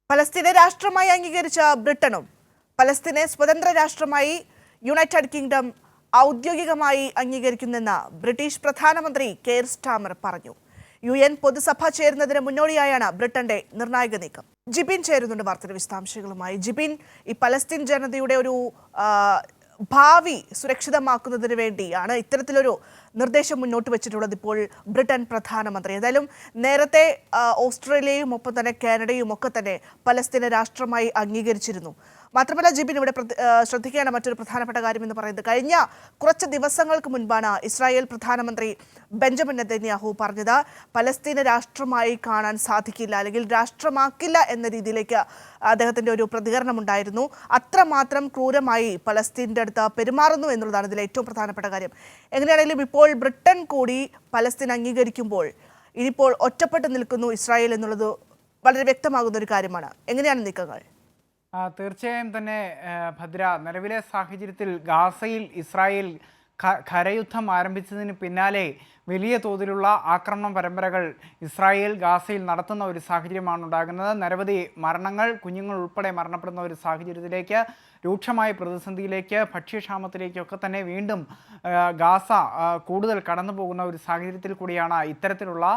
പലസ്തീനെ രാഷ്ട്രമായി അംഗീകരിച്ച ബ്രിട്ടനും പലസ്തീനെ സ്വതന്ത്ര രാഷ്ട്രമായി യുണൈറ്റഡ് കിങ്ഡം ഔദ്യോഗികമായി അംഗീകരിക്കുന്നെന്ന് ബ്രിട്ടീഷ് പ്രധാനമന്ത്രി കെയർ സ്റ്റാമർ പറഞ്ഞു. UN പൊതുസഭ ചേരുന്നതിന് മുന്നോടിയായാണ് ബ്രിട്ടന്റെ നിർണായക നീക്കം. ജിബിൻ ചേരുന്നുണ്ട് വാർത്തയുടെ വിശദാംശങ്ങളുമായി. ജിബിൻ, ഈ പലസ്തീൻ ജനതയുടെ ഒരു ഭാവി സുരക്ഷിതമാക്കുന്നതിന് വേണ്ടിയാണ് ഇത്തരത്തിലൊരു നിർദ്ദേശം മുന്നോട്ട് വെച്ചിട്ടുള്ളത് ഇപ്പോൾ ബ്രിട്ടൻ പ്രധാനമന്ത്രി. ഏതായാലും നേരത്തെ ഓസ്ട്രേലിയയും ഒപ്പം തന്നെ കാനഡയും ഒക്കെ തന്നെ പലസ്തീനെ രാഷ്ട്രമായി അംഗീകരിച്ചിരുന്നു. മാത്രമല്ല ജിബിൻ, ഇവിടെ ശ്രദ്ധിക്കേണ്ട മറ്റൊരു പ്രധാനപ്പെട്ട കാര്യം എന്ന് പറയുന്നത്, കഴിഞ്ഞ കുറച്ച് ദിവസങ്ങൾക്ക് മുൻപാണ് ഇസ്രായേൽ പ്രധാനമന്ത്രി ബെഞ്ചമിൻ നെതന്യാഹു പറഞ്ഞത് പലസ്തീനെ രാഷ്ട്രമായി കാണാൻ സാധിക്കില്ല, അല്ലെങ്കിൽ രാഷ്ട്രമാക്കില്ല എന്ന രീതിയിലേക്ക് അദ്ദേഹത്തിന്റെ ഒരു പ്രതികരണം ഉണ്ടായിരുന്നു. അത്രമാത്രം ക്രൂരമായി പലസ്തീൻ്റെ അടുത്ത് പെരുമാറുന്നു എന്നുള്ളതാണ് ഇതിലെ ഏറ്റവും പ്രധാനപ്പെട്ട കാര്യം. എങ്ങനെയാണെങ്കിലും ഇപ്പോൾ ബ്രിട്ടൻ കൂടി പലസ്തീൻ അംഗീകരിക്കുമ്പോൾ ഇനിയിപ്പോൾ ഒറ്റപ്പെട്ട് നിൽക്കുന്നു ഇസ്രായേൽ എന്നുള്ളത് വളരെ വ്യക്തമാകുന്ന ഒരു കാര്യമാണ്. എങ്ങനെയാണ് നീക്കങ്ങൾ? തീർച്ചയായും തന്നെ ഭദ്ര, നിലവിലെ സാഹചര്യത്തിൽ ഗാസയിൽ ഇസ്രായേൽ കരയുദ്ധം ആരംഭിച്ചതിന് പിന്നാലെ വലിയ തോതിലുള്ള ആക്രമണ പരമ്പരകൾ ഇസ്രായേൽ ഗാസയിൽ നടത്തുന്ന ഒരു സാഹചര്യമാണ് ഉണ്ടാകുന്നത്. നിരവധി മരണങ്ങൾ, കുഞ്ഞുങ്ങൾ ഉൾപ്പെടെ മരണപ്പെടുന്ന ഒരു സാഹചര്യത്തിലേക്ക്, രൂക്ഷമായ പ്രതിസന്ധിയിലേക്ക്, ഭക്ഷ്യക്ഷാമത്തിലേക്കൊക്കെ തന്നെ വീണ്ടും ഗാസ കൂടുതൽ കടന്നു പോകുന്ന ഒരു സാഹചര്യത്തിൽ കൂടിയാണ് ഇത്തരത്തിലുള്ള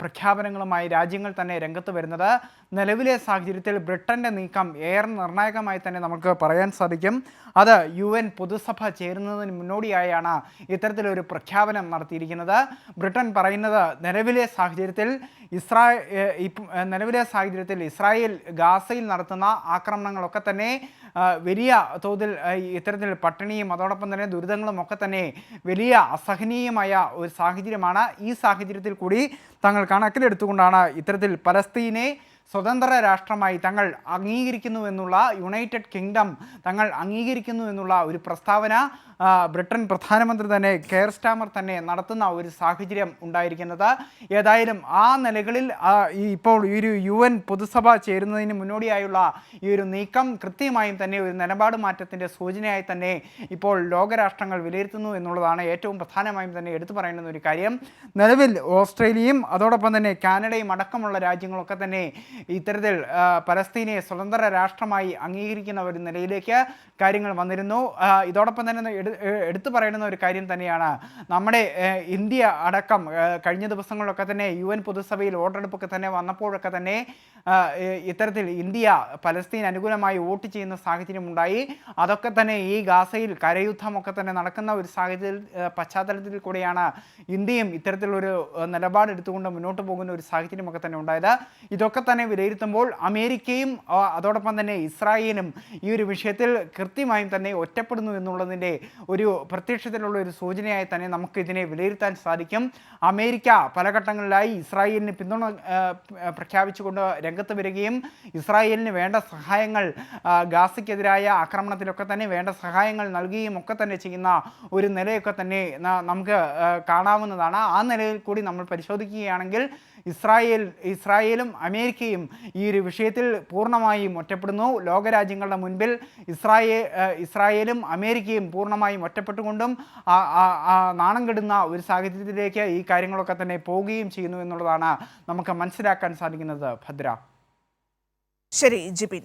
പ്രഖ്യാപനങ്ങളുമായി രാജ്യങ്ങൾ തന്നെ രംഗത്ത് വരുന്നത്. നിലവിലെ സാഹചര്യത്തിൽ ബ്രിട്ടൻ്റെ നീക്കം ഏറെ നിർണായകമായി തന്നെ നമുക്ക് പറയാൻ സാധിക്കും. അത് UN പൊതുസഭ ചേരുന്നതിന് മുന്നോടിയായാണ് ഇത്തരത്തിലൊരു പ്രഖ്യാപനം നടത്തിയിരിക്കുന്നത്. ബ്രിട്ടൻ പറയുന്നത് നിലവിലെ സാഹചര്യത്തിൽ ഇസ്രായേൽ ഗാസയിൽ നടത്തുന്ന ആക്രമണങ്ങളൊക്കെ തന്നെ വലിയ തോതിൽ ഇത്തരത്തിൽ പട്ടിണിയും അതോടൊപ്പം തന്നെ ദുരിതങ്ങളും ഒക്കെ തന്നെ വലിയ അസഹനീയമായ ഒരു സാഹചര്യമാണ്. ഈ സാഹചര്യത്തിൽ കൂടി തങ്ങൾ കണക്കിലെടുത്തുകൊണ്ടാണ് ഇത്തരത്തിൽ പലസ്തീനെ സ്വതന്ത്ര രാഷ്ട്രമായി തങ്ങൾ അംഗീകരിക്കുന്നു എന്നുള്ള, യുണൈറ്റഡ് കിങ്ഡം തങ്ങൾ അംഗീകരിക്കുന്നു എന്നുള്ള ഒരു പ്രസ്താവന ബ്രിട്ടൻ പ്രധാനമന്ത്രി തന്നെ കെയർ സ്റ്റാമർ തന്നെ നടത്തുന്ന ഒരു സാഹചര്യം ഉണ്ടായിരിക്കുന്നത്. ഏതായാലും ആ നിലകളിൽ ഇപ്പോൾ ഈ ഒരു UN പൊതുസഭ ചേരുന്നതിന് മുന്നോടിയായുള്ള ഈ ഒരു നീക്കം കൃത്യമായും തന്നെ ഒരു നിലപാട് മാറ്റത്തിൻ്റെ സൂചനയായി തന്നെ ഇപ്പോൾ ലോകരാഷ്ട്രങ്ങൾ വിലയിരുത്തുന്നു എന്നുള്ളതാണ് ഏറ്റവും പ്രധാനമായും തന്നെ എടുത്തു പറയേണ്ടുന്ന ഒരു കാര്യം. നിലവിൽ ഓസ്ട്രേലിയയും അതോടൊപ്പം തന്നെ കാനഡയും അടക്കമുള്ള രാജ്യങ്ങളൊക്കെ തന്നെ ഇത്തരത്തിൽ പലസ്തീനെ സ്വതന്ത്ര രാഷ്ട്രമായി അംഗീകരിക്കുന്ന ഒരു നിലയിലേക്ക് കാര്യങ്ങൾ വന്നിരുന്നു. ഇതോടൊപ്പം തന്നെ എടുത്തു പറയുന്ന ഒരു കാര്യം തന്നെയാണ്, നമ്മുടെ ഇന്ത്യ അടക്കം കഴിഞ്ഞ ദിവസങ്ങളിലൊക്കെ തന്നെ UN പൊതുസഭയിൽ വോട്ടെടുപ്പൊക്കെ തന്നെ വന്നപ്പോഴൊക്കെ തന്നെ ഇത്തരത്തിൽ ഇന്ത്യ പലസ്തീൻ അനുകൂലമായി വോട്ട് ചെയ്യുന്ന സാഹചര്യം ഉണ്ടായി. അതൊക്കെ തന്നെ ഈ ഗാസയിൽ കരയുദ്ധമൊക്കെ തന്നെ നടക്കുന്ന ഒരു പശ്ചാത്തലത്തിൽ കൂടെയാണ് ഇന്ത്യയും ഇത്തരത്തിലൊരു നിലപാട് എടുത്തുകൊണ്ട് മുന്നോട്ട് പോകുന്ന ഒരു സാഹചര്യമൊക്കെ തന്നെ ഉണ്ടായത്. ഇതൊക്കെ തന്നെ വിലയിരുത്തുമ്പോൾ അമേരിക്കയും അതോടൊപ്പം തന്നെ ഇസ്രായേലും ഈ ഒരു വിഷയത്തിൽ കൃത്യമായും തന്നെ ഒറ്റപ്പെടുന്നു എന്നുള്ളതിൻ്റെ ഒരു പ്രത്യക്ഷത്തിലുള്ള ഒരു സൂചനയായി തന്നെ നമുക്ക് ഇതിനെ വിലയിരുത്താൻ സാധിക്കും. അമേരിക്ക പല ഘട്ടങ്ങളിലായി ഇസ്രായേലിന് പിന്തുണ പ്രഖ്യാപിച്ചുകൊണ്ട് രംഗത്ത് വരികയും ഇസ്രായേലിന് വേണ്ട സഹായങ്ങൾ, ഗാസയ്ക്കെതിരായ ആക്രമണത്തിലൊക്കെ തന്നെ വേണ്ട സഹായങ്ങൾ നൽകുകയും ഒക്കെ തന്നെ ചെയ്യുന്ന ഒരു നിലയൊക്കെ തന്നെ നമുക്ക് കാണാവുന്നതാണ്. ആ നിലയിൽ കൂടി നമ്മൾ പരിശോധിക്കുകയാണെങ്കിൽ ഇസ്രായേലും അമേരിക്കയും ഈ ഒരു വിഷയത്തിൽ പൂർണ്ണമായും ഒറ്റപ്പെടുന്നു. ലോകരാജ്യങ്ങളുടെ മുൻപിൽ ഇസ്രായേലും അമേരിക്കയും പൂർണ്ണമായും ഒറ്റപ്പെട്ടുകൊണ്ടും നാണം കെടുന്ന ഒരു സാഹചര്യത്തിലേക്ക് ഈ കാര്യങ്ങളൊക്കെ തന്നെ പോവുകയും ചെയ്യുന്നു എന്നുള്ളതാണ് നമുക്ക് മനസ്സിലാക്കാൻ സാധിക്കുന്നത്. ഭദ്ര. ശരി ജിബിൻ.